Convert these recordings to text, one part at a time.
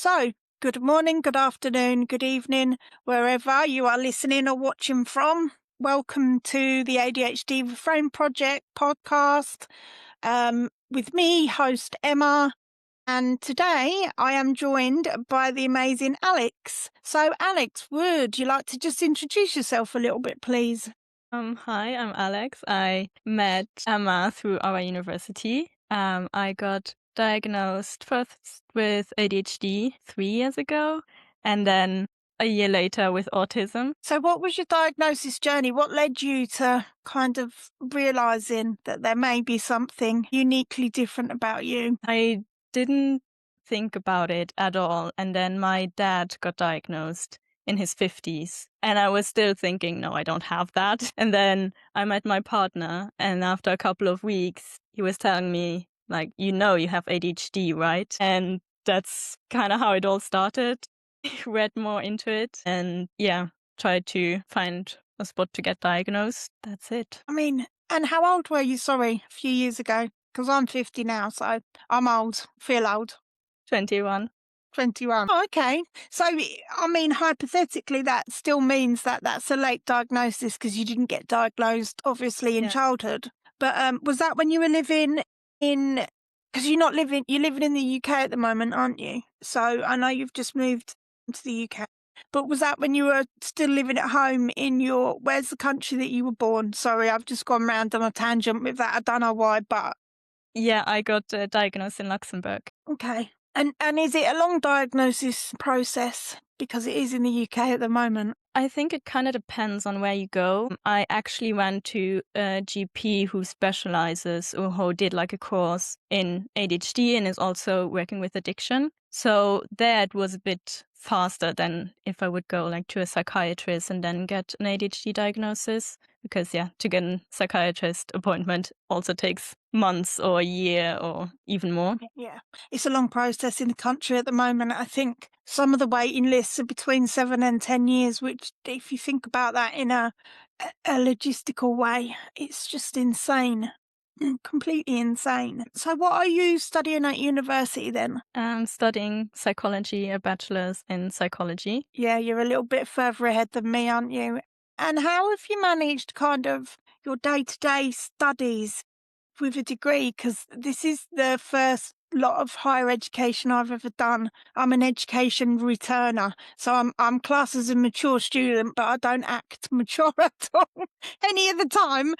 So, good morning, good afternoon, good evening, wherever you are listening or watching from. Welcome to the ADHD Reframe Project podcast with me, host Emma. And today I am joined by the amazing Alex. So, Alex, would you like to just introduce yourself a little bit, please? Hi, I'm Alex. I met Emma through our university. I got diagnosed first with ADHD 3 years ago, and then a year later with autism. So, what was your diagnosis journey? What led you to kind of realizing that there may be something uniquely different about you? I didn't think about it at all, and then my dad got diagnosed in his 50s, and I was still thinking, no, I don't have that. And then I met my partner, and after a couple of weeks, he was telling me, like, you have ADHD, right? And that's kind of how it all started. Read more into it, and yeah, tried to find a spot to get diagnosed. That's it. I mean, and how old were you, sorry, a few years ago? Because I'm 50 now, so I'm old, feel old. 21. 21. Oh, okay. So, I mean, hypothetically, that still means that that's a late diagnosis because you didn't get diagnosed, obviously, in Yeah. childhood. But was that when you were living in, because you're living in the UK at the moment, aren't you? So I know you've just moved to the UK. But was that when you were still living at home in where's the country that you were born? Sorry, I've just gone round on a tangent with that. I don't know why, but Yeah, I got diagnosed in Luxembourg. okay. And is it a long diagnosis process? Because it is in the UK at the moment. I think it kind of depends on where you go. I actually went to a GP who specializes or who did like a course in ADHD and is also working with addiction. So there it was a bit faster than if I would go like to a psychiatrist and then get an ADHD diagnosis. Because yeah, to get a psychiatrist appointment also takes months or a year or even more. Yeah. It's a long process in the country at the moment. I think some of the waiting lists are between 7 and 10 years, which if you think about that in a logistical way, it's just insane. Completely insane. So what are you studying at university then? I'm studying psychology, a bachelor's in psychology. Yeah, you're a little bit further ahead than me, aren't you? And how have you managed kind of your day-to-day studies with a degree? Because this is the first lot of higher education I've ever done. I'm an education returner, so I'm classed as a mature student, but I don't act mature at all any of the time.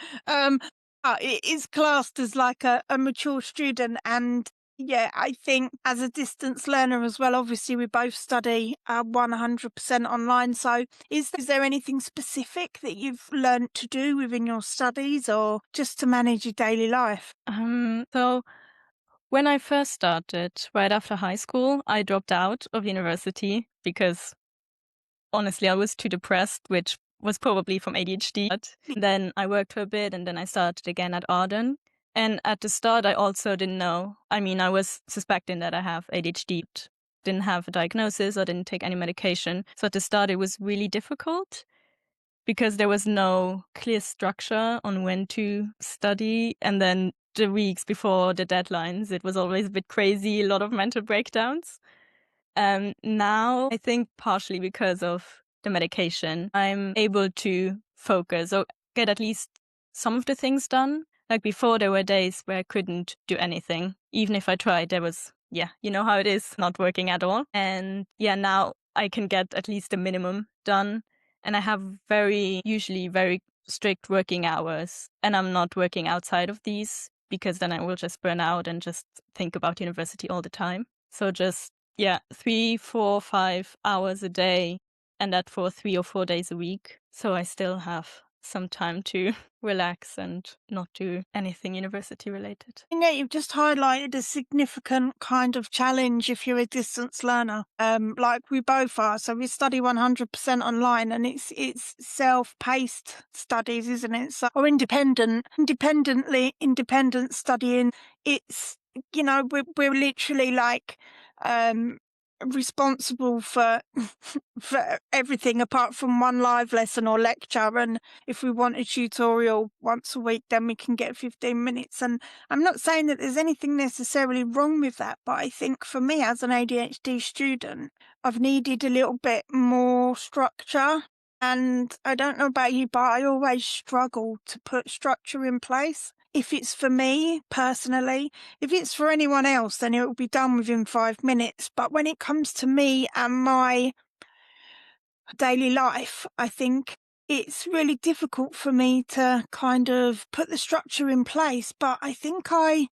It is classed as like a mature student, and yeah, I think as a distance learner as well, obviously we both study 100% online. So is there anything specific that you've learned to do within your studies or just to manage your daily life? So when I first started, right after high school, I dropped out of university because honestly, I was too depressed, which was probably from ADHD. But then I worked for a bit and then I started again at Arden. And at the start, I also didn't know. I mean, I was suspecting that I have ADHD, didn't have a diagnosis or didn't take any medication. So at the start, it was really difficult because there was no clear structure on when to study. And then the weeks before the deadlines, it was always a bit crazy, a lot of mental breakdowns. Now, I think partially because of the medication, I'm able to focus or get at least some of the things done. Like before, there were days where I couldn't do anything. Even if I tried, there was, yeah, you know how it is, not working at all. And yeah, now I can get at least the minimum done. And I have usually very strict working hours. And I'm not working outside of these because then I will just burn out and just think about university all the time. So just yeah, 3, 4, 5 hours a day, and that for 3 or 4 days a week. So I still have some time to relax and not do anything university related. Yeah, you've just highlighted a significant kind of challenge if you're a distance learner, like we both are. So we study 100% online, and it's self-paced studies, isn't it? So or independent studying. It's we're literally like um responsible for for everything apart from one live lesson or lecture. And if we want a tutorial once a week, then we can get 15 minutes. And I'm not saying that there's anything necessarily wrong with that, but I think for me as an ADHD student, I've needed a little bit more structure. And I don't know about you, but I always struggle to put structure in place. If it's for me personally, if it's for anyone else, then it will be done within 5 minutes. But when it comes to me and my daily life, I think it's really difficult for me to kind of put the structure in place. But I think I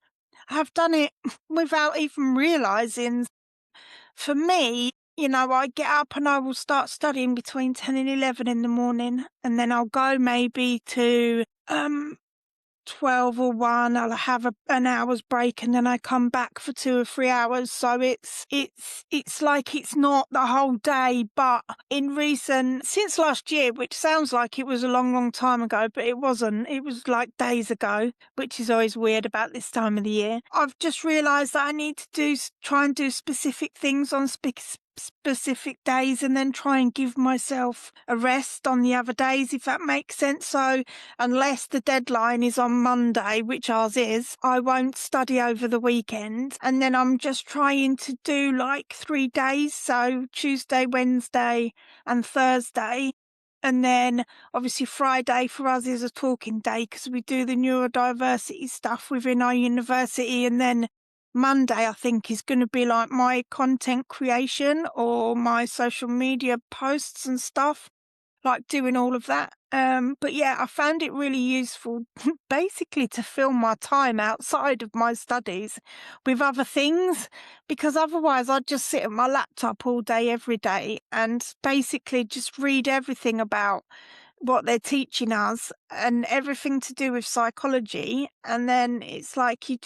have done it without even realizing. For me, I get up and I will start studying between 10 and 11 in the morning, and then I'll go maybe to 12 or 1. I'll have an hour's break, and then I come back for 2 or 3 hours. So it's like it's not the whole day. But since last year, which sounds like it was a long, long time ago, but it wasn't. It was like days ago, which is always weird about this time of the year. I've just realised that I need to try and do specific things on specific days, and then try and give myself a rest on the other days, if that makes sense. So unless the deadline is on Monday, which ours is, I won't study over the weekend. And then I'm just trying to do like 3 days. So Tuesday, Wednesday and Thursday. And then obviously Friday for us is a talking day because we do the neurodiversity stuff within our university. And then Monday, I think, is going to be like my content creation or my social media posts and stuff, like doing all of that. But yeah, I found it really useful basically to fill my time outside of my studies with other things, because otherwise I'd just sit at my laptop all day, every day, and basically just read everything about what they're teaching us and everything to do with psychology. And then it's like I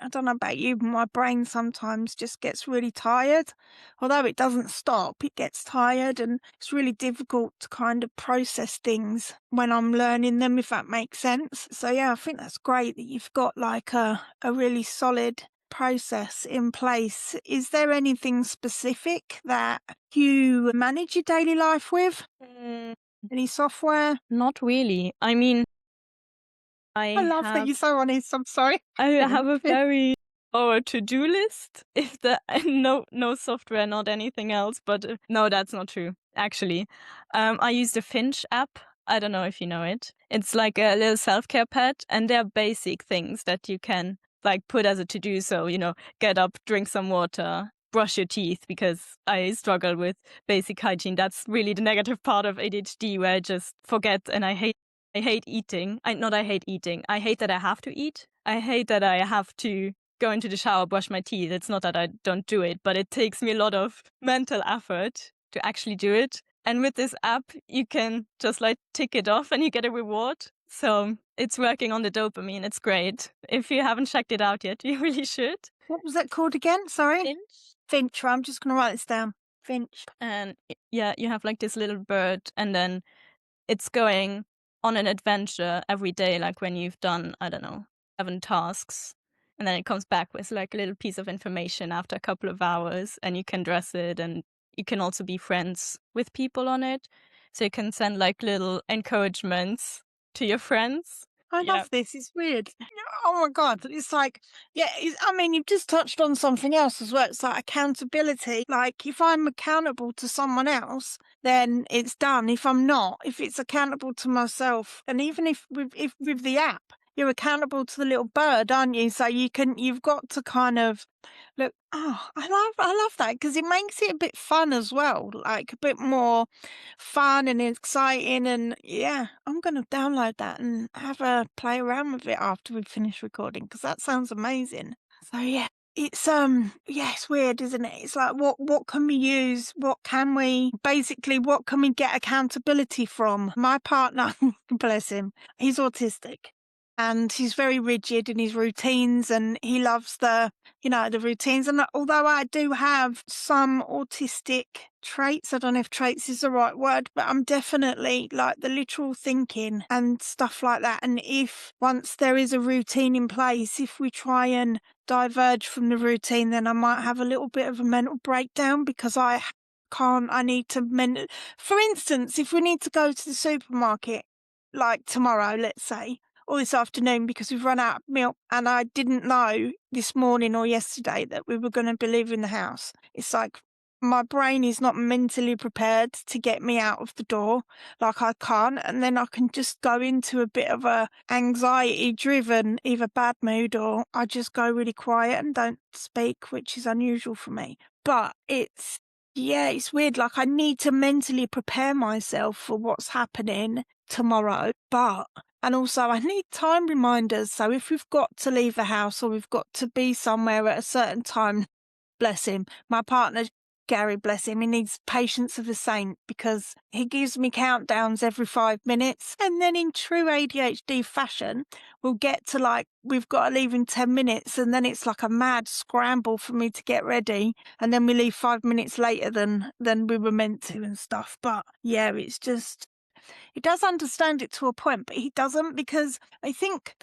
don't know about you, but my brain sometimes just gets really tired. Although it doesn't stop, it gets tired, and it's really difficult to kind of process things when I'm learning them, if that makes sense. So yeah, I think that's great that you've got like a really solid process in place. Is there anything specific that you manage your daily life with? Mm, Any software? not really. I mean, I I love that have you're so honest. I'm sorry. I have a very to-do list. If the no software, not anything else, but no, that's not true, actually. I use the Finch app. I don't know if you know it. It's like a little self-care pad, and they're basic things that you can, like, put as a to-do. So, get up, drink some water, brush your teeth, because I struggle with basic hygiene. That's really the negative part of ADHD, where I just forget, and I hate eating. I hate eating. I hate that I have to eat. I hate that I have to go into the shower, brush my teeth. It's not that I don't do it, but it takes me a lot of mental effort to actually do it. And with this app, you can just like tick it off and you get a reward. So it's working on the dopamine. It's great. If you haven't checked it out yet, you really should. What was that called again? Sorry? Finch. Finch. I'm just going to write this down. Finch. And yeah, you have like this little bird, and then it's going on an adventure every day, like when you've done, I don't know, 7 tasks. And then it comes back with like a little piece of information after a couple of hours, and you can dress it, and you can also be friends with people on it. So you can send like little encouragements to your friends. I Yeah. love this. It's weird. Oh my God. It's like, yeah, I mean, you've just touched on something else as well. It's like accountability. Like, if I'm accountable to someone else, then it's done. If I'm not, if it's accountable to myself, and even if with the app, you're accountable to the little bird, aren't you? So you've got to kind of look. Oh, I love that, because it makes it a bit fun as well, like a bit more fun and exciting. And yeah, I'm going to download that and have a play around with it after we finish recording, because that sounds amazing. So yeah, it's yeah, it's weird, isn't it? It's like what can we use? What can we get accountability from? My partner, bless him, he's autistic. And he's very rigid in his routines, and he loves the routines. And although I do have some autistic traits. I don't know if traits is the right word, but I'm definitely like the literal thinking and stuff like that. And if once there is a routine in place, if we try and diverge from the routine, then I might have a little bit of a mental breakdown because I need to for instance, if we need to go to the supermarket like tomorrow, let's say, or this afternoon because we've run out of milk and I didn't know this morning or yesterday that we were going to be leaving the house. It's like my brain is not mentally prepared to get me out of the door. Like I can't. And then I can just go into a bit of a anxiety driven, either bad mood or I just go really quiet and don't speak, which is unusual for me. But yeah, it's weird. Like I need to mentally prepare myself for what's happening tomorrow. And also I need time reminders. So if we've got to leave the house or we've got to be somewhere at a certain time, bless him, my partner, Gary, bless him, he needs patience of a saint because he gives me countdowns every 5 minutes. And then in true ADHD fashion, we'll get to like, we've got to leave in 10 minutes. And then it's like a mad scramble for me to get ready. And then we leave 5 minutes later than we were meant to and stuff. But yeah, it's just, he does understand it to a point, but he doesn't because I think,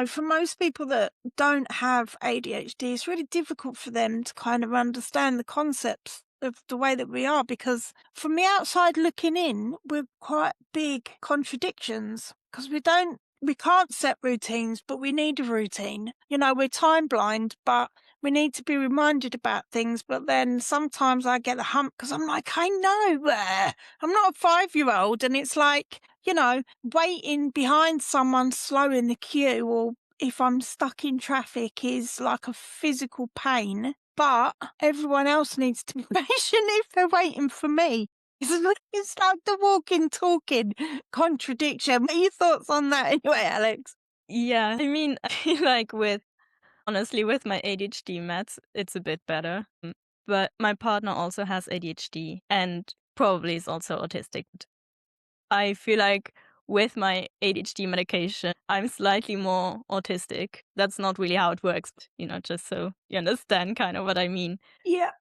for most people that don't have ADHD, it's really difficult for them to kind of understand the concepts of the way that we are because from the outside looking in, we're quite big contradictions because we can't set routines, but we need a routine. We're time blind, but we need to be reminded about things. But then sometimes I get the hump because I'm like, I know, I'm not a 5-year-old. And it's like, waiting behind someone slow in the queue or if I'm stuck in traffic is like a physical pain. But everyone else needs to be patient if they're waiting for me. It's like the walking, talking contradiction. What are your thoughts on that anyway, Alex? Yeah, I mean, I feel like honestly, with my ADHD meds, it's a bit better. But my partner also has ADHD and probably is also autistic. I feel like with my ADHD medication, I'm slightly more autistic. That's not really how it works, just so you understand kind of what I mean. Yeah.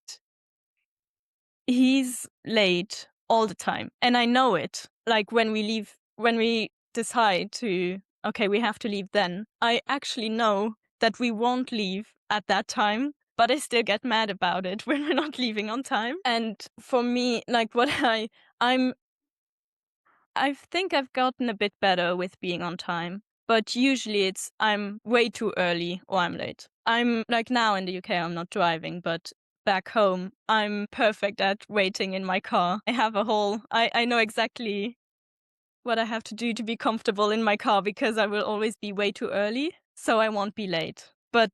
He's late all the time, and I know it. Like when we decide to, okay, we have to leave then, I actually know that we won't leave at that time, but I still get mad about it when we're not leaving on time. And for me, like I'm I think I've gotten a bit better with being on time, but usually it's I'm way too early or I'm late. I'm like now in the UK, I'm not driving, but back home, I'm perfect at waiting in my car. I know exactly what I have to do to be comfortable in my car because I will always be way too early, so I won't be late. But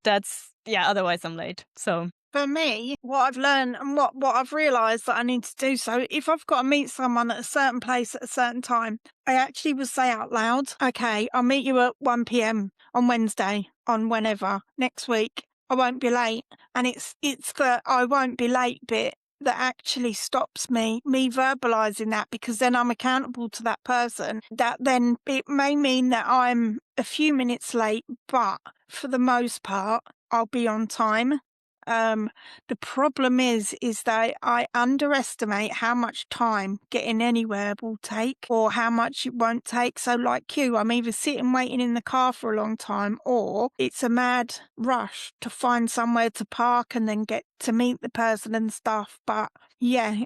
yeah, otherwise I'm late. So For me, what I've learned and what I've realised that I need to do, so if I've got to meet someone at a certain place at a certain time, I actually will say out loud, okay, I'll meet you at 1 p.m. on Wednesday, on whenever, next week. I won't be late. And it's the I won't be late bit that actually stops me verbalising that because then I'm accountable to that person. That then it may mean that I'm a few minutes late, but for the most part, I'll be on time. Um, the problem is that I underestimate how much time getting anywhere will take or how much it won't take. So like you, I'm either sitting waiting in the car for a long time or it's a mad rush to find somewhere to park and then get to meet the person and stuff. But yeah,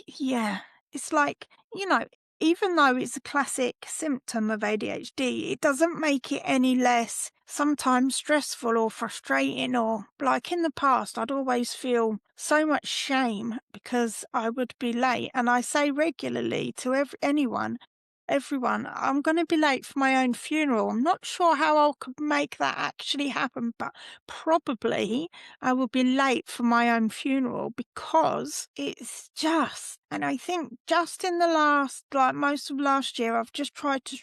yeah, it's like, even though it's a classic symptom of ADHD, it doesn't make it any less sometimes stressful or frustrating. Or like in the past, I'd always feel so much shame because I would be late. And I say regularly to everyone, I'm going to be late for my own funeral. I'm not sure how I could make that actually happen, but probably I will be late for my own funeral because it's just, and I think just in the last, like most of last year, I've just tried to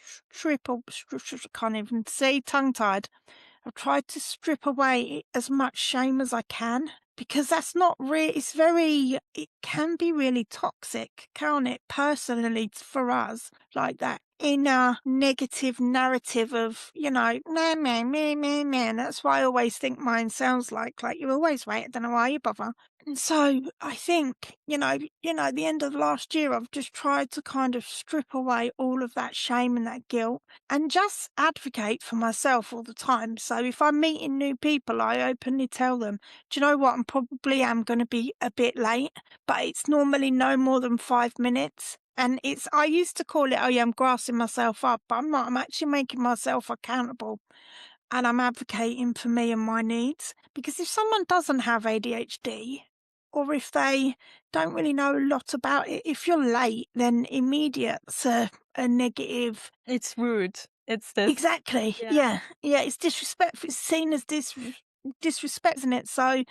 can't even see, tongue tied. I've tried to strip away as much shame as I can because that's not really, it can be really toxic, can't it? Personally, for us, like that inner negative narrative of, nah, man, man, man, man. That's why I always think mine sounds like you're always right. I don't know why you bother. And so I think, at the end of last year, I've just tried to kind of strip away all of that shame and that guilt and just advocate for myself all the time. So if I'm meeting new people, I openly tell them, do you know what? I'm probably am going to be a bit late, but it's normally no more than 5 minutes. And I used to call it, oh yeah, I'm grassing myself up, but I'm not. I'm actually making myself accountable and I'm advocating for me and my needs. Because if someone doesn't have ADHD, or if they don't really know a lot about it, if you're late, then immediate's a negative. It's rude. It's this. Exactly. Yeah. Yeah. Yeah. It's disrespectful. It's seen as disrespect, isn't it? So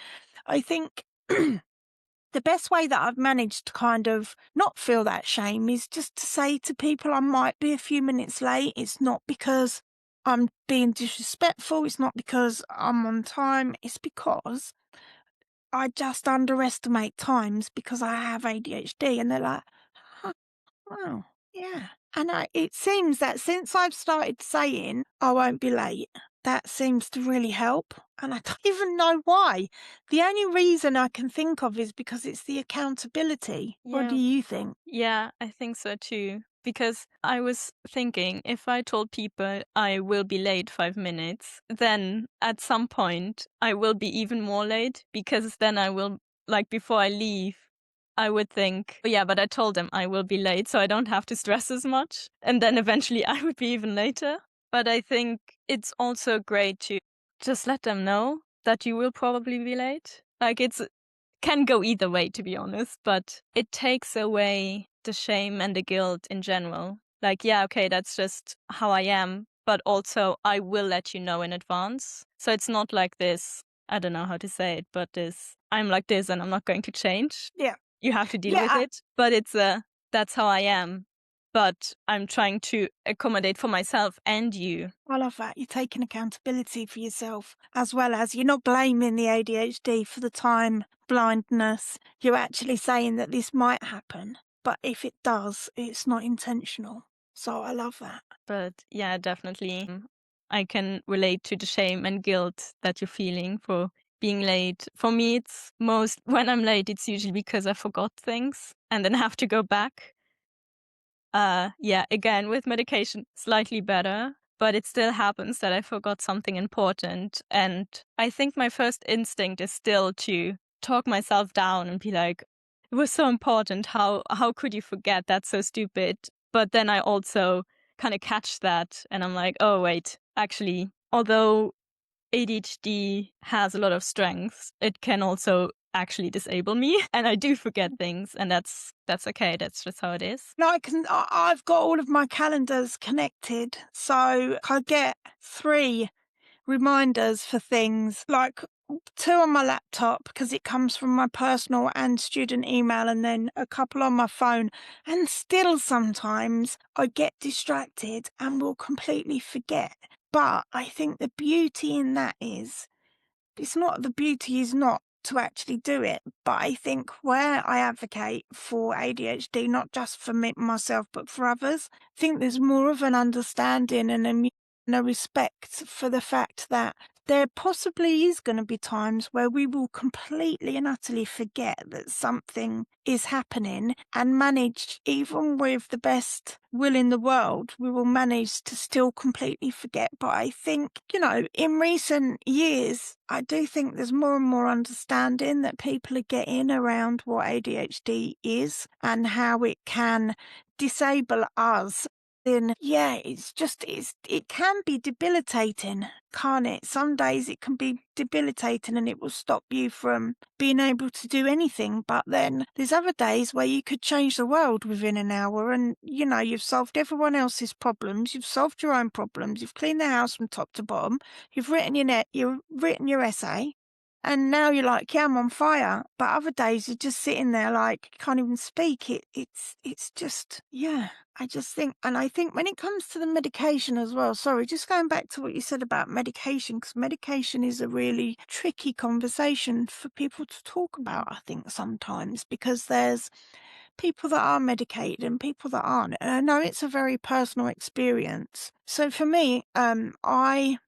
I think the best way that I've managed to kind of not feel that shame is just to say to people I might be a few minutes late. It's not because I'm being disrespectful. It's not because I'm on time. It's because I just underestimate times because I have ADHD. And they're like, "Huh, wow, yeah." And it seems that since I've started saying I won't be late, that seems to really help. And I don't even know why. The only reason I can think of is because it's the accountability. What do Yeah. you think? Yeah, I think so too. Because I was thinking if I told people I will be late 5 minutes, then at some point I will be even more late because then I will, like, before I leave, I would think, oh, yeah, but I told them I will be late, so I don't have to stress as much. And then eventually I would be even later. But I think it's also great to just let them know that you will probably be late. Like, it's can go either way, to be honest, but it takes away the shame and the guilt in general. Like, yeah, okay, that's just how I am, but also I will let you know in advance. So it's not like this, I don't know how to say it, but this, I'm like this and I'm not going to change. Yeah. You have to deal Yeah, with it. But it's that's how I am. But I'm trying to accommodate for myself and you. I love that. You're taking accountability for yourself, as well as you're not blaming the ADHD for the time blindness. You're actually saying that this might happen, but if it does, it's not intentional. So I love that. But yeah, definitely, I can relate to the shame and guilt that you're feeling for being late. For me, it's most when I'm late, it's usually because I forgot things and then have to go back. Yeah, again, with medication, slightly better, but it still happens that I forgot something important. And I think my first instinct is still to talk myself down and be like, it was so important. How could you forget? That's so stupid. But then I also kind of catch that and I'm like, oh wait, actually, although ADHD has a lot of strengths, it can also actually disable me. And I do forget things, and that's okay. That's just how it is. No, I've got all of my calendars connected, so I get 3 reminders for things, like 2 on my laptop because it comes from my personal and student email, and then a couple on my phone. And still sometimes I get distracted and will completely forget. But I think the beauty in that is the beauty is not to actually do it, but I think where I advocate for ADHD, not just for me, myself, but for others, I think there's more of an understanding and and a respect for the fact that there possibly is going to be times where we will completely and utterly forget that something is happening and manage, even with the best will in the world, we will manage to still completely forget. But I think, in recent years, I do think there's more and more understanding that people are getting around what ADHD is and how it can disable us. Then, yeah, it can be debilitating, can't it? Some days it can be debilitating and it will stop you from being able to do anything. But then there's other days where you could change the world within an hour and, you've solved everyone else's problems. You've solved your own problems. You've cleaned the house from top to bottom. You've written your essay. And now you're like, yeah, I'm on fire. But other days you're just sitting there like you can't even speak. It's just, yeah. I just think, and I think when it comes to the medication as well, sorry, just going back to what you said about medication, because medication is a really tricky conversation for people to talk about, I think, sometimes, because there's people that are medicated and people that aren't. And I know it's a very personal experience. So for me, I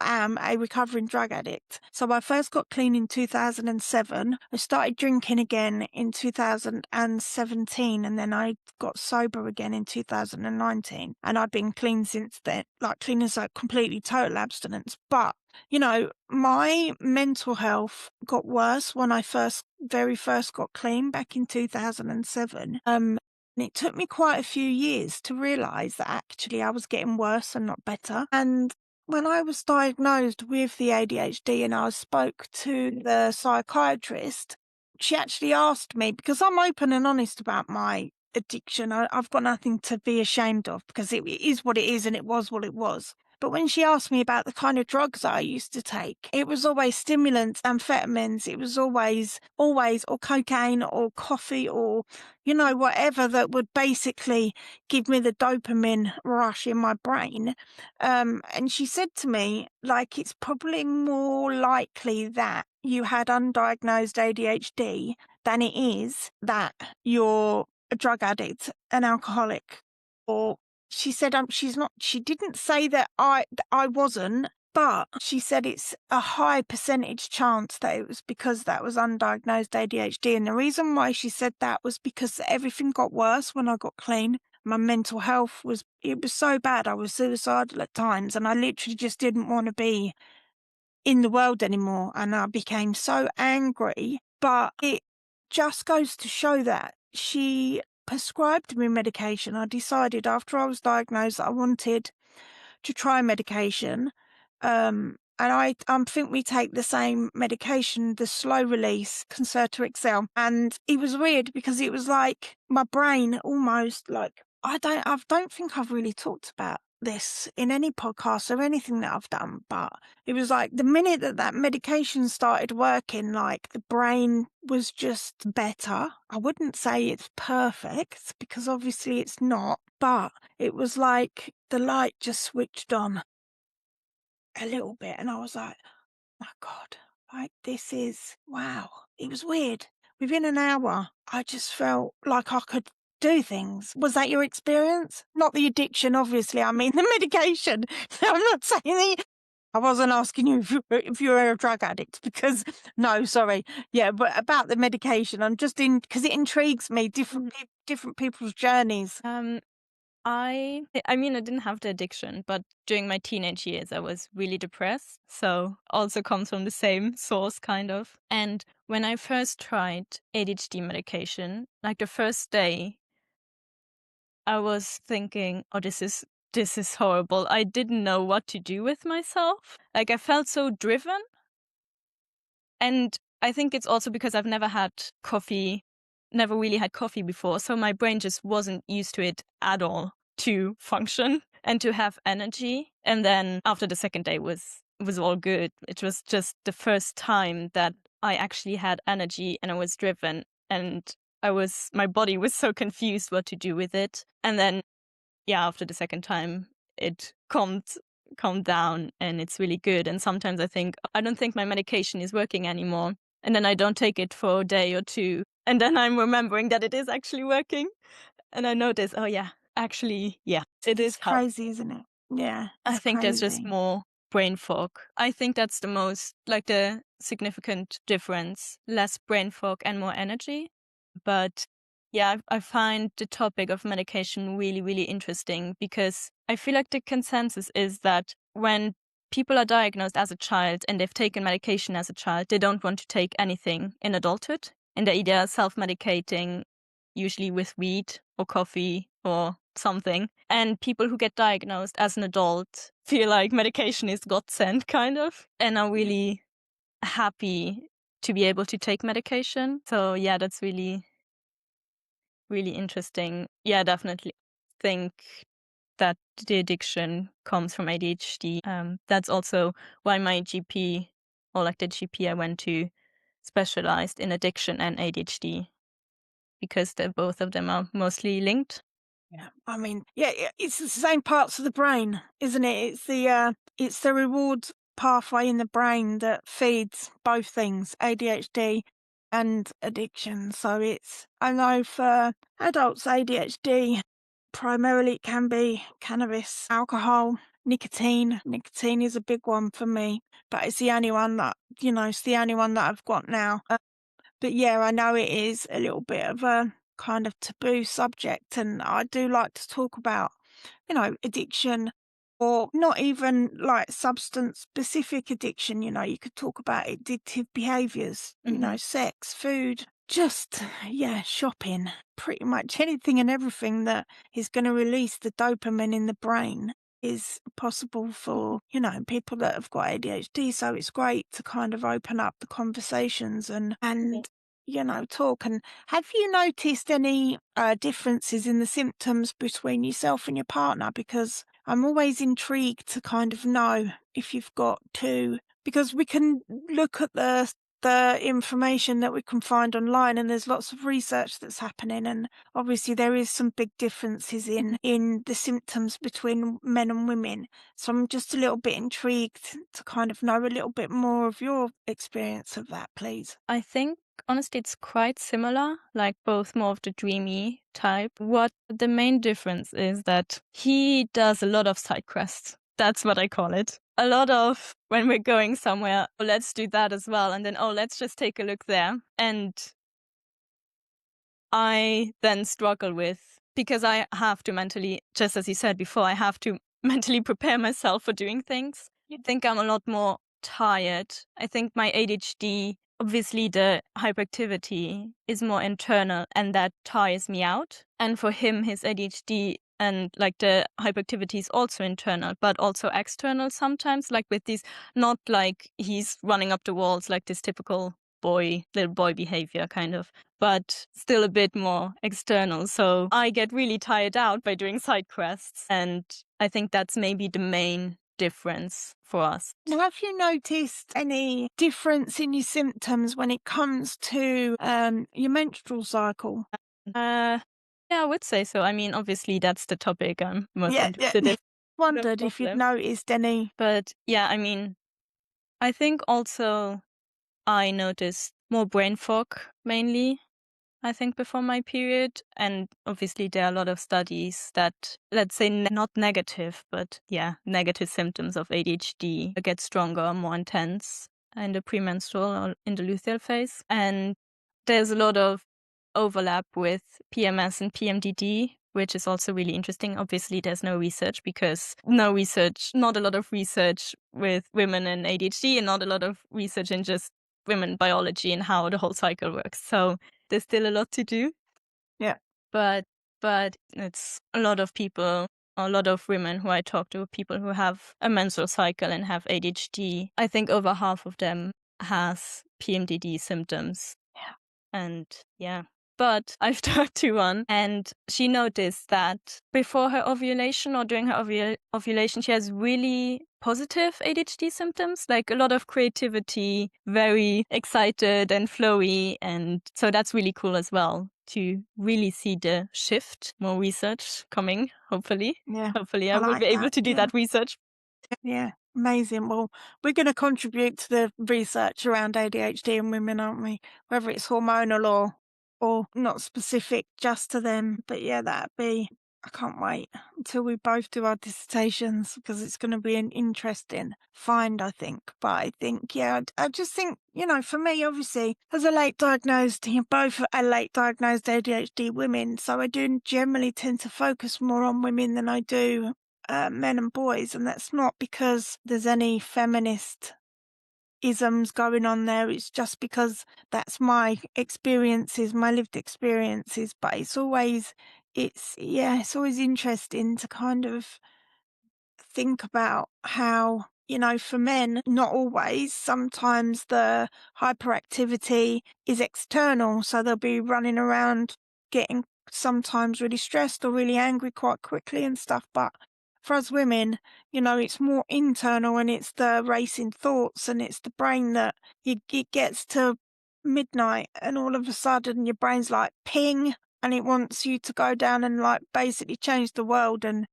am a recovering drug addict. So I first got clean in 2007. I started drinking again in 2017, and then I got sober again in 2019. And I've been clean since then, like clean as a completely total abstinence. But my mental health got worse when I very first got clean back in 2007. And it took me quite a few years to realize that actually I was getting worse and not better. And when I was diagnosed with the ADHD and I spoke to the psychiatrist, she actually asked me, because I'm open and honest about my addiction. I've got nothing to be ashamed of because it is what it is and it was what it was. But when she asked me about the kind of drugs I used to take, it was always stimulants, amphetamines. It was always, or cocaine or coffee or, whatever that would basically give me the dopamine rush in my brain. And she said to me, like, it's probably more likely that you had undiagnosed ADHD than it is that you're a drug addict, an alcoholic, or she said she didn't say that I wasn't, but she said it's a high percentage chance that it was because that was undiagnosed ADHD. And the reason why she said that was because everything got worse when I got clean. My mental health was so bad. I was suicidal at times and I literally just didn't want to be in the world anymore. And I became so angry, but it just goes to show that she prescribed me medication. I decided after I was diagnosed that I wanted to try medication. And I think we take the same medication, the slow release Concerta Excel. And it was weird because it was like my brain almost like, I don't think I've really talked about this in any podcast or anything that I've done, but it was like the minute that medication started working, like the brain was just better. I wouldn't say it's perfect because obviously it's not, but it was like the light just switched on a little bit and I was like, my God, like this is wow. It was weird. Within an hour, I just felt like I could do things. Was that your experience? Not the addiction, obviously. I mean the medication. I'm not saying I wasn't asking you if you were a drug addict because no, sorry. Yeah, but about the medication, I'm just in because it intrigues me. Different people's journeys. I mean, I didn't have the addiction, but during my teenage years, I was really depressed. So also comes from the same source, kind of. And when I first tried ADHD medication, like the first day, I was thinking, oh, this is horrible. I didn't know what to do with myself. Like I felt so driven. And I think it's also because I've never really had coffee before. So my brain just wasn't used to it at all to function and to have energy. And then after the second day was all good. It was just the first time that I actually had energy and I was driven and my body was so confused what to do with it. And then yeah, after the second time, it calmed down and it's really good. And sometimes I don't think my medication is working anymore. And then I don't take it for a day or two. And then I'm remembering that it is actually working. And I notice, oh yeah, actually, yeah, it It's is help. crazy, isn't it? Yeah, I it's think there's just crazy. more brain fog. I think that's the significant difference. Less brain fog and more energy. But yeah, I find the topic of medication really, really interesting because I feel like the consensus is that when people are diagnosed as a child and they've taken medication as a child, they don't want to take anything in adulthood. And they're either self-medicating, usually with weed or coffee or something. And people who get diagnosed as an adult feel like medication is godsend, kind of, and are really happy to be able to take medication. So yeah, that's really, really interesting. Yeah, definitely think that the addiction comes from ADHD. That's also why my GP, or like the GP I went to, specialized in addiction and ADHD because both of them are mostly linked. Yeah, I mean, yeah, it's the same parts of the brain, isn't it? It's the reward pathway in the brain that feeds both things, ADHD and addiction. So I know for adults, ADHD, primarily it can be cannabis, alcohol. nicotine. Nicotine is a big one for me, but it's the only one that, it's the only one that I've got now. But yeah, I know it is a little bit of a kind of taboo subject, and I do like to talk about, addiction, or not even like substance specific addiction. You could talk about addictive behaviors, Mhm. sex, food, just, yeah, shopping, pretty much anything and everything that is going to release the dopamine in the brain is possible for, people that have got ADHD. So it's great to kind of open up the conversations and talk. And have you noticed any differences in the symptoms between yourself and your partner? Because I'm always intrigued to kind of know if you've got two, because we can look at the information that we can find online, and there's lots of research that's happening, and obviously there is some big differences in the symptoms between men and women. So I'm just a little bit intrigued to kind of know a little bit more of your experience of that, please. I think honestly it's quite similar, like both more of the dreamy type. What the main difference is that he does a lot of side quests. That's what I call it. A lot of when we're going somewhere, oh, let's do that as well. And then, oh, let's just take a look there. And I then struggle with, because I have to mentally, just as you said before, I have to mentally prepare myself for doing things. I think I'm a lot more tired. I think my ADHD, obviously the hyperactivity is more internal and that tires me out. And for him, his ADHD and like the hyperactivity is also internal, but also external sometimes, like with these, not like he's running up the walls, like this typical little boy behavior kind of, but still a bit more external. So I get really tired out by doing side quests. And I think that's maybe the main difference for us. Now, have you noticed any difference in your symptoms when it comes to your menstrual cycle? Uh, yeah, I would say so. I mean, obviously, that's the topic I'm most Yeah, yeah. interested in. No Wondered if you'd problem. noticed any. But yeah, I mean, I think also I noticed more brain fog mainly. I think before my period. And obviously, there are a lot of studies that, let's say, not negative, but yeah, negative symptoms of ADHD get stronger, more intense in the premenstrual or in the luteal phase. And there's a lot of overlap with PMS and PMDD, which is also really interesting. Obviously, there's no research because not a lot of research with women and ADHD, and not a lot of research in just women biology and how the whole cycle works. So there's still a lot to do, Yeah. but it's a lot of people, a lot of women who I talk to, people who have a menstrual cycle and have ADHD. I think over half of them has PMDD symptoms. Yeah. And yeah. But I've talked to one, and she noticed that before her ovulation or during her ovulation, she has really positive ADHD symptoms, like a lot of creativity, very excited and flowy. And so that's really cool as well to really see the shift. More research coming, hopefully. Yeah. Hopefully, I I will be like able that. to do Yeah. that research. Yeah. Amazing. Well, we're going to contribute to the research around ADHD in women, aren't we? Whether it's hormonal or not specific just to them. But yeah, that'd be, I can't wait until we both do our dissertations, because it's going to be an interesting find, I think. But I think, yeah, I just think, for me, obviously, as a late diagnosed, both are late diagnosed ADHD women. So I do generally tend to focus more on women than I do men and boys. And that's not because there's any feminist isms going on there. It's just because that's my experiences, my lived experiences. But it's always interesting to kind of think about how, for men, not always, sometimes the hyperactivity is external. So they'll be running around getting sometimes really stressed or really angry quite quickly and stuff. But for us women, it's more internal, and it's the racing thoughts, and it's the brain that it gets to midnight and all of a sudden your brain's like ping, and it wants you to go down and like basically change the world. And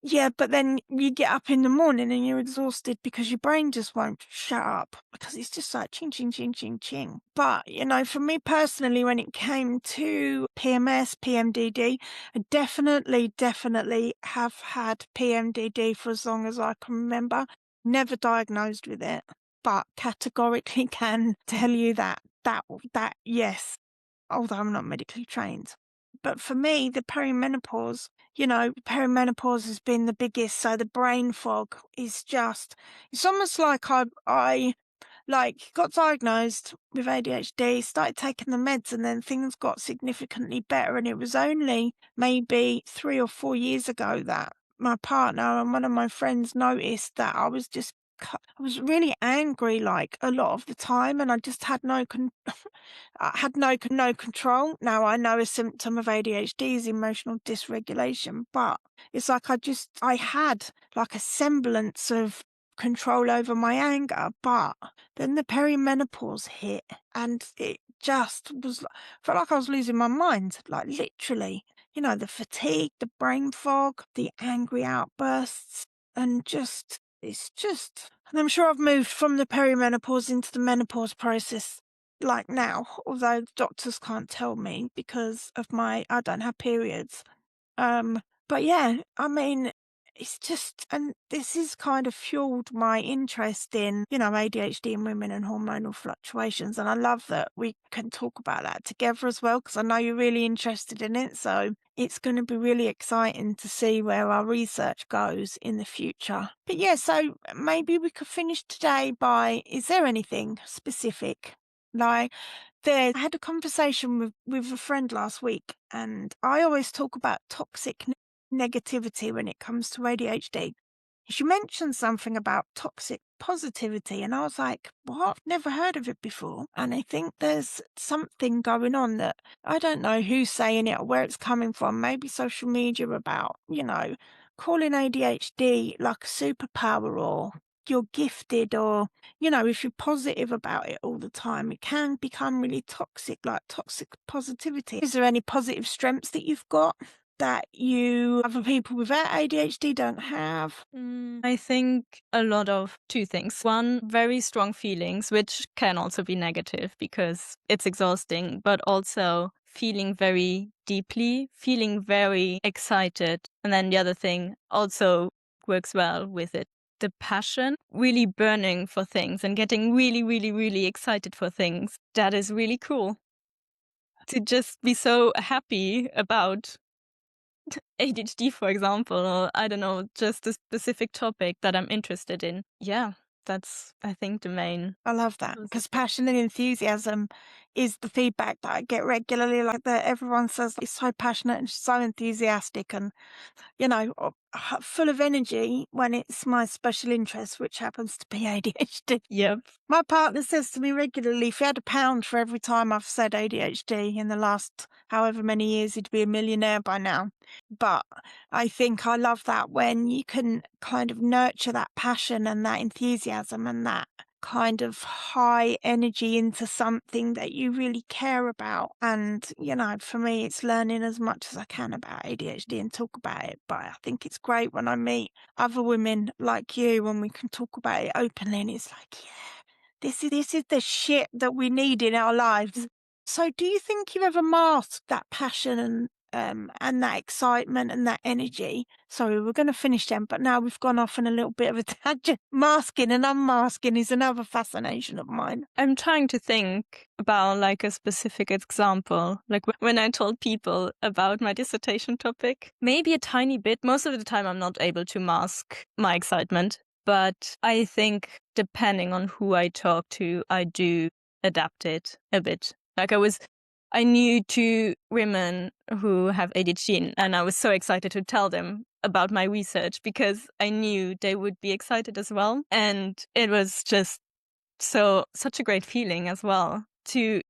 Yeah, but then you get up in the morning and you're exhausted because your brain just won't shut up because it's just like ching, ching, ching, ching, ching. But, for me personally, when it came to PMS, PMDD, I definitely have had PMDD for as long as I can remember. Never diagnosed with it, but categorically can tell you that yes, although I'm not medically trained. But for me, the perimenopause, perimenopause has been the biggest. So the brain fog is just, it's almost like I like got diagnosed with ADHD, started taking the meds, and then things got significantly better. And it was only maybe 3 or 4 years ago that my partner and one of my friends noticed that I was really angry like a lot of the time, and I just had I had no control. Now I know a symptom of ADHD is emotional dysregulation, but it's like I had like a semblance of control over my anger, but then the perimenopause hit and it just felt like I was losing my mind, like literally. The fatigue, the brain fog, the angry outbursts, and and I'm sure I've moved from the perimenopause into the menopause process like now, although the doctors can't tell me because of I don't have periods. But yeah, I mean, it's just, and this has kind of fueled my interest in, ADHD in women and hormonal fluctuations. And I love that we can talk about that together as well, because I know you're really interested in it. So it's going to be really exciting to see where our research goes in the future. But yeah, so maybe we could finish today by, is there anything specific? Like, I had a conversation with a friend last week, and I always talk about toxic negativity when it comes to ADHD. She mentioned something about toxic positivity, and I was like, what? I've never heard of it before. And I think there's something going on that I don't know who's saying it or where it's coming from. Maybe social media about, calling ADHD like a superpower, or you're gifted, or, if you're positive about it all the time, it can become really toxic, like toxic positivity. Is there any positive strengths that you've got that other people without ADHD don't have? I think a lot of two things. One, very strong feelings, which can also be negative because it's exhausting, but also feeling very deeply, feeling very excited. And then the other thing also works well with it. The passion, really burning for things and getting really, really, really excited for things. That is really cool. To just be so happy about ADHD, for example, or I don't know, just a specific topic that I'm interested in. Yeah, that's, I think, the main. I love that because passion and enthusiasm is the feedback that I get regularly. Like that, everyone says it's so passionate and so enthusiastic, and full of energy when it's my special interest, which happens to be ADHD. Yep. My partner says to me regularly, if he had £1 for every time I've said ADHD in the last however many years, he'd be a millionaire by now. But I think I love that when you can kind of nurture that passion and that enthusiasm and that kind of high energy into something that you really care about. And, for me, it's learning as much as I can about ADHD and talk about it. But I think it's great when I meet other women like you, when we can talk about it openly, and it's like, yeah, this is the shit that we need in our lives. So do you think you've ever masked that passion and that excitement and that energy? Sorry, we're going to finish then, but now we've gone off on a little bit of a tangent. Masking and unmasking is another fascination of mine. I'm trying to think about like a specific example, like when I told people about my dissertation topic, maybe a tiny bit. Most of the time I'm not able to mask my excitement, but I think depending on who I talk to, I do adapt it a bit. Like I knew two women who have ADHD, and I was so excited to tell them about my research because I knew they would be excited as well. And it was just such a great feeling as well to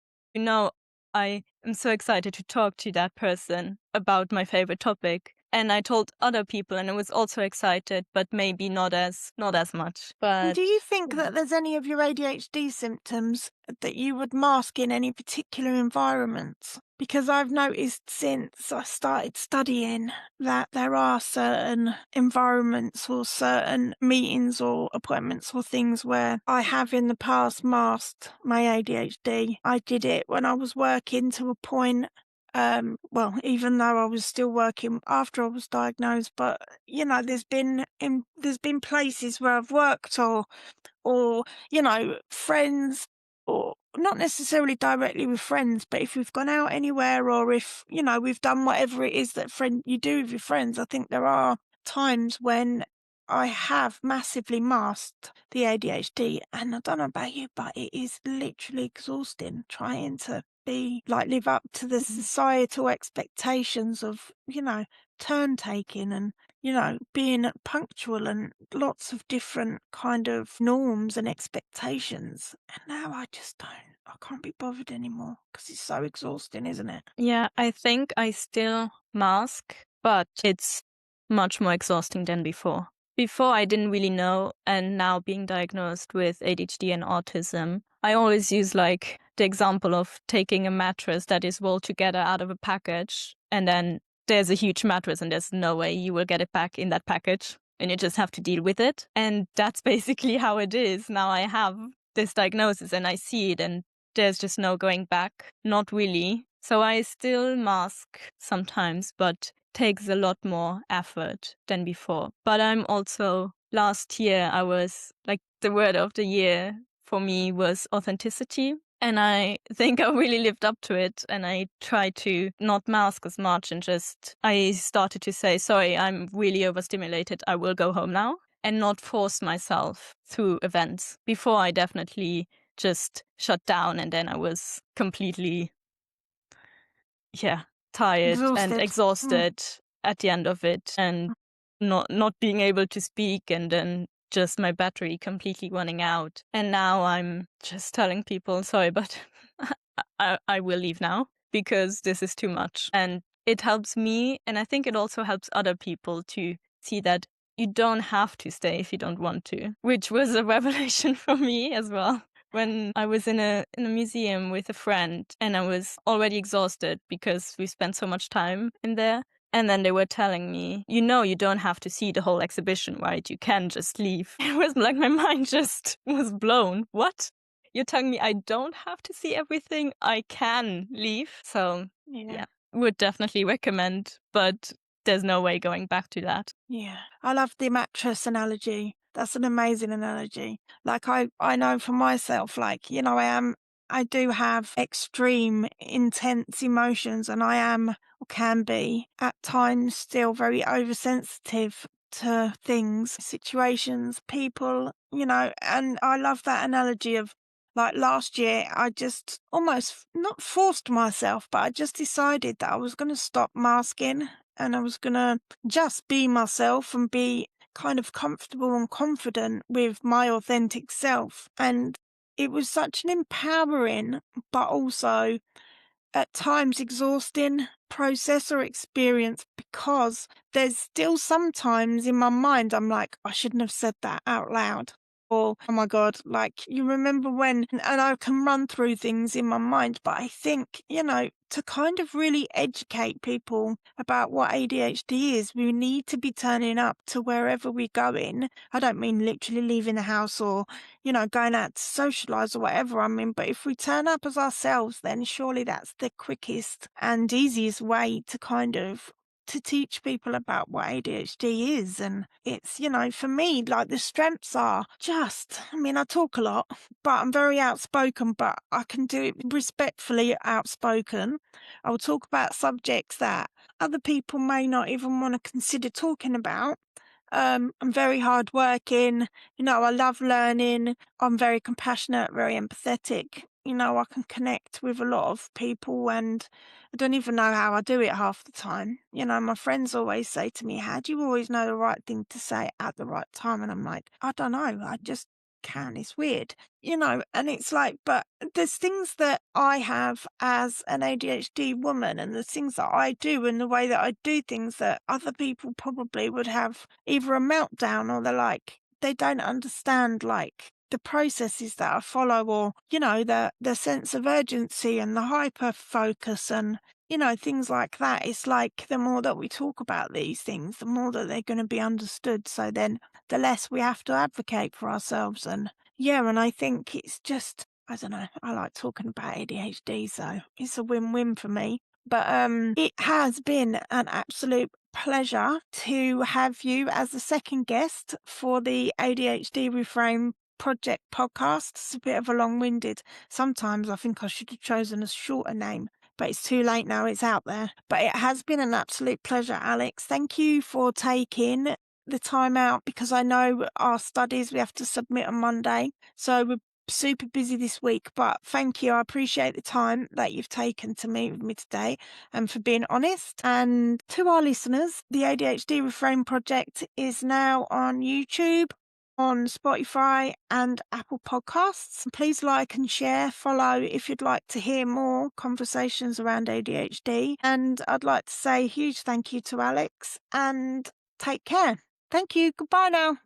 I am so excited to talk to that person about my favorite topic. and I told other people, and I was also excited, but maybe not as much. And But do you think yeah. that there's any of your ADHD symptoms that you would mask in any particular environments? Because I've noticed since I started studying that there are certain environments or certain meetings or appointments or things where I have in the past masked my ADHD. I did it when I was working to a point. Well, even though I was still working after I was diagnosed, but there's been places where I've worked or friends, or not necessarily directly with friends, but if we've gone out anywhere, or if we've done whatever it is that friend you do with your friends. I think there are times when I have massively masked the ADHD, and I don't know about you, but it is literally exhausting trying to live up to the societal expectations of turn taking and being punctual and lots of different kind of norms and expectations. And now I can't be bothered anymore because it's so exhausting, isn't it? Yeah, I think I still mask, but it's much more exhausting than before. Before, I didn't really know, and now being diagnosed with ADHD and autism, I always use like the example of taking a mattress that is rolled together out of a package, and then there's a huge mattress, and there's no way you will get it back in that package, and you just have to deal with it. And that's basically how it is. Now I have this diagnosis, and I see it, and there's just no going back. Not really. So I still mask sometimes, but takes a lot more effort than before. But I'm also, last year, I was like, the word of the year for me was authenticity. And I think I really lived up to it. And I tried to not mask as much, and I started to say, sorry, I'm really overstimulated. I will go home now, and not force myself through events. Before, I definitely just shut down, and then I was completely, yeah, tired and Exhausted. Mm. exhausted at the end of it, and not being able to speak, and then just my battery completely running out. And now I'm just telling people, sorry, but I will leave now because this is too much. And it helps me, and I think it also helps other people to see that you don't have to stay if you don't want to, which was a revelation for me as well. When I was in a museum with a friend, and I was already exhausted because we spent so much time in there. And then they were telling me, you don't have to see the whole exhibition, right? You can just leave. It was like my mind just was blown. What? You're telling me I don't have to see everything? I can leave? So, Yeah. yeah, would definitely recommend, but there's no way going back to that. Yeah. I love the mattress analogy. That's an amazing analogy. Like I know for myself, I do have extreme intense emotions, and I am or can be at times still very oversensitive to things, situations, people, and I love that analogy of like last year, I just almost not forced myself, but I just decided that I was going to stop masking, and I was going to just be myself and be kind of comfortable and confident with my authentic self. And it was such an empowering, but also at times exhausting process or experience, because there's still sometimes in my mind I'm like, I shouldn't have said that out loud. Or, oh my God, like you remember when, and I can run through things in my mind, but I think, to kind of really educate people about what ADHD is, we need to be turning up to wherever we're going. I don't mean literally leaving the house or going out to socialize or whatever. I mean, but if we turn up as ourselves, then surely that's the quickest and easiest way to kind of to teach people about what ADHD is. And it's, for me, like the strengths are just, I mean, I talk a lot, but I'm very outspoken, but I can do it respectfully outspoken. I will talk about subjects that other people may not even want to consider talking about. I'm very hardworking. I love learning. I'm very compassionate, very empathetic. I can connect with a lot of people, and I don't even know how I do it half the time. My friends always say to me, how do you always know the right thing to say at the right time? And I'm like, I don't know. I just can. It's weird, and it's like, but there's things that I have as an ADHD woman, and the things that I do and the way that I do things that other people probably would have either a meltdown or they're like, they don't understand like the processes that I follow, or, the sense of urgency and the hyper focus and, things like that. It's like the more that we talk about these things, the more that they're going to be understood. So then the less we have to advocate for ourselves. And yeah, and I think it's just, I don't know, I like talking about ADHD, so it's a win-win for me. But it has been an absolute pleasure to have you as the second guest for the ADHD Reframe Project podcast. It's a bit of a long-winded. Sometimes I think I should have chosen a shorter name, but it's too late now. It's out there. But it has been an absolute pleasure, Alex. Thank you for taking the time out, because I know our studies we have to submit on Monday. So we're super busy this week, but thank you. I appreciate the time that you've taken to meet with me today and for being honest. And to our listeners, the ADHD Reframe Project is now on YouTube, on Spotify and Apple Podcasts. Please like and share, follow if you'd like to hear more conversations around ADHD. And I'd like to say a huge thank you to Alex, and take care. Thank you. Goodbye now.